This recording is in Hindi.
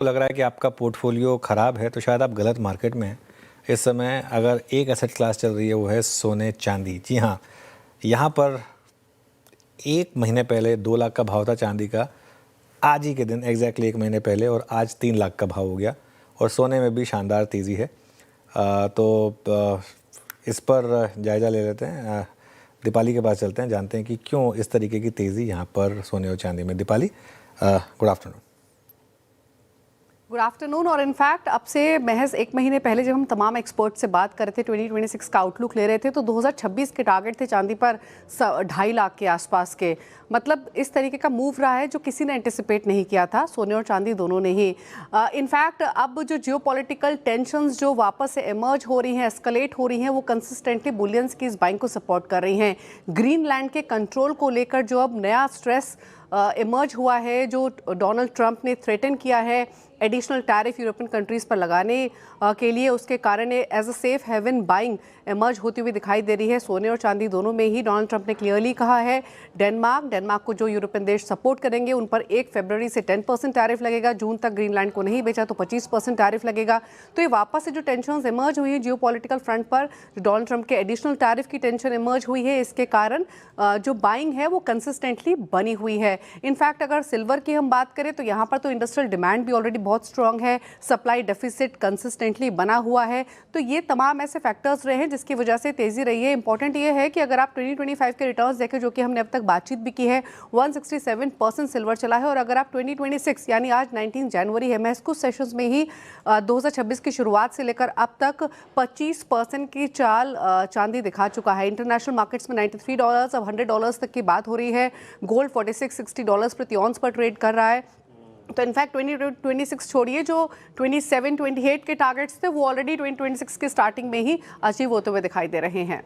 लग रहा है कि आपका पोर्टफोलियो ख़राब है तो शायद आप गलत मार्केट में हैं। इस समय अगर एक एसेट क्लास चल रही है वो है सोने चांदी। जी हाँ, यहाँ पर एक महीने पहले 2 लाख का भाव था चांदी का, आज ही के दिन एग्जैक्टली एक महीने पहले, और आज 3 लाख का भाव हो गया और सोने में भी शानदार तेज़ी है। इस पर जायज़ा ले लेते हैं। दीपाली के पास चलते हैं, जानते हैं कि क्यों इस तरीके की तेज़ी यहाँ पर सोने और चांदी में। Deepali, good afternoon. Good afternoon. और इनफैक्ट अब से महज एक महीने पहले जब हम तमाम एक्सपर्ट से बात कर रहे थे, 2026 का आउटलुक ले रहे थे, तो 2026 के टारगेट थे चांदी पर 2.5 लाख के आसपास के। मतलब इस तरीके का मूव रहा है जो किसी ने एंटिसिपेट नहीं किया था, सोने और चांदी दोनों ने ही। इनफैक्ट अब जो जियोपॉलिटिकल टेंशंस जो वापस से इमर्ज हो रही हैं, एस्केलेट हो रही हैं, वो कंसिस्टेंटली बुलियंस की इस बाइंग को सपोर्ट कर रही हैं। ग्रीनलैंड के कंट्रोल को लेकर जो अब नया स्ट्रेस इमर्ज हुआ है, जो डोनाल्ड ट्रंप ने थ्रेटन किया है एडिशनल टैरिफ यूरोपियन कंट्रीज़ पर लगाने के लिए, उसके कारण as a safe haven buying emerge होती हुई दिखाई दे रही है। सोने और चांदी दोनों में ही डोनाल्ड ट्रंप ने क्लियरली कहा है डेनमार्क को जो यूरोपियन देश सपोर्ट करेंगे उन पर 1 फरवरी से 10% टैरिफ लगेगा। जून तक ग्रीनलैंड को नहीं बेचा तो 25% टैरिफ लगेगा। तो ये वापस से जो टेंशन इमर्ज हुई है जियोपॉलिटिकल फ्रंट पर, जो डोनाल्ड ट्रंप के एडिशनल टैरिफ की टेंशन इमर्ज हुई है, इसके कारण जो बाइंग है वो कंसिस्टेंटली बनी हुई है। इनफैक्ट अगर सिल्वर की हम बात करें तो यहाँ पर तो इंडस्ट्रियल डिमांड भी ऑलरेडी बहुत स्ट्रांग है, सप्लाई डेफिसिट कंसिस्टेंटली बना हुआ है। तो ये तमाम ऐसे फैक्टर्स रहे हैं जिसकी वजह से तेजी रही है। इंपॉर्टेंट ये है कि अगर आप 2025 के रिटर्न्स देखें, जो कि हमने अब तक बातचीत भी की है, 167% सिल्वर चला है। और अगर आप 2026 यानी आज 19 जनवरी है, महज कुछ सेशंस में ही 2026 की शुरुआत से लेकर अब तक 25% की चाल चांदी दिखा चुका है। इंटरनेशनल मार्केट्स में $93, अब $100 तक की बात हो रही है। गोल्ड $46-60 प्रति ऑन्स पर ट्रेड कर रहा है। तो इनफैक्ट 2026 छोड़िए, जो 27-28 के टारगेट्स थे वो ऑलरेडी 2026 के स्टार्टिंग में ही अचीव होते हुए दिखाई दे रहे हैं।